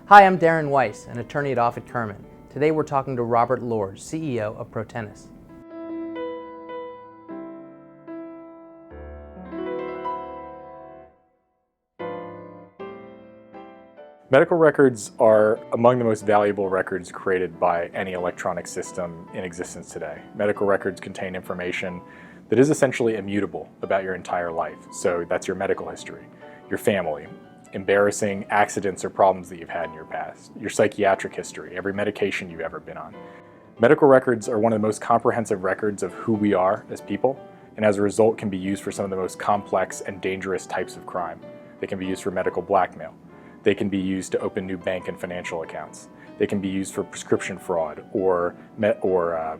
Hi, I'm Darren Weiss, an attorney at Offit Kerman. Today we're talking to Robert Lord, CEO of Protenus. Medical records are among the most valuable records created by any electronic system in existence today. Medical records contain information that is essentially immutable about your entire life. So that's your medical history, your family, embarrassing accidents or problems that you've had in your past, your psychiatric history, every medication you've ever been on. Medical records are one of the most comprehensive records of who we are as people, and as a result can be used for some of the most complex and dangerous types of crime. They can be used for medical blackmail. They can be used to open new bank and financial accounts. They can be used for prescription fraud or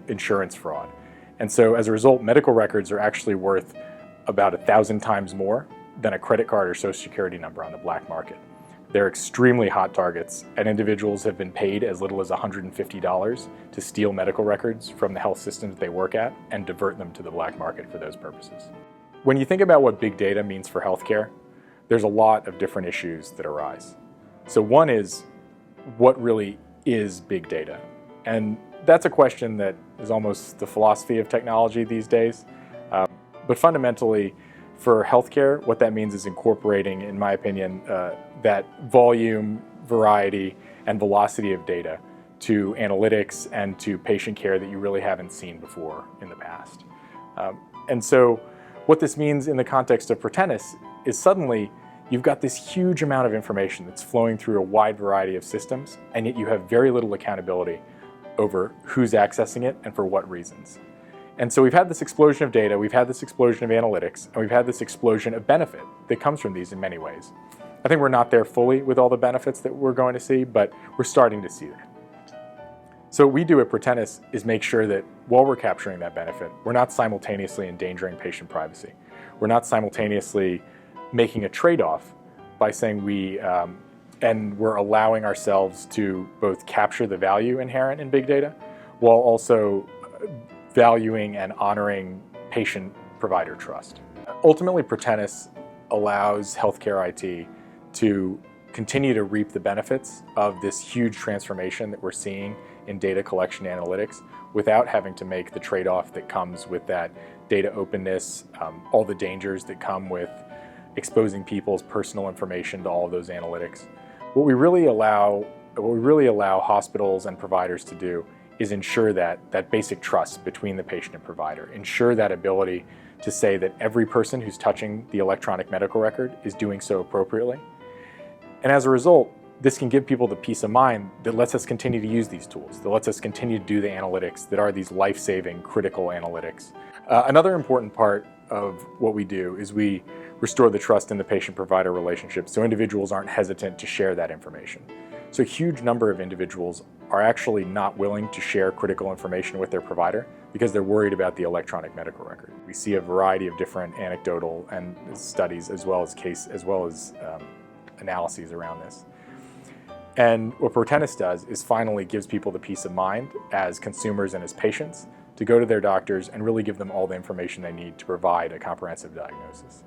insurance fraud. And so as a result, medical records are actually worth about 1,000 times more than a credit card or social security number on the black market. They're extremely hot targets, and individuals have been paid as little as $150 to steal medical records from the health systems they work at and divert them to the black market for those purposes. When you think about what big data means for healthcare, there's a lot of different issues that arise. So one is, what really is big data? And that's a question that is almost the philosophy of technology these days. But fundamentally, for healthcare, what that means is incorporating, in my opinion, that volume, variety, and velocity of data to analytics and to patient care that you really haven't seen before in the past. And so what this means in the context of Protenus is suddenly you've got this huge amount of information that's flowing through a wide variety of systems, and yet you have very little accountability over who's accessing it and for what reasons. And so we've had this explosion of data, we've had this explosion of analytics, and we've had this explosion of benefit that comes from these in many ways. I think we're not there fully with all the benefits that we're going to see, but we're starting to see that. So what we do at Protenus is make sure that while we're capturing that benefit, we're not simultaneously endangering patient privacy. We're not simultaneously making a trade-off by saying we're allowing ourselves to both capture the value inherent in big data while also valuing and honoring patient-provider trust. Ultimately, Protenus allows healthcare IT to continue to reap the benefits of this huge transformation that we're seeing in data collection analytics without having to make the trade-off that comes with that data openness, all the dangers that come with exposing people's personal information to all of those analytics. What we really allow hospitals and providers to do is ensure that basic trust between the patient and provider, ensure that ability to say that every person who's touching the electronic medical record is doing so appropriately. And as a result, this can give people the peace of mind that lets us continue to use these tools, that lets us continue to do the analytics that are these life-saving, critical analytics. Another important part of what we do is we restore the trust in the patient-provider relationship so individuals aren't hesitant to share that information. So a huge number of individuals are actually not willing to share critical information with their provider because they're worried about the electronic medical record. We see a variety of different anecdotal and studies as well as analyses around this. And what Protenus does is finally gives people the peace of mind as consumers and as patients to go to their doctors and really give them all the information they need to provide a comprehensive diagnosis.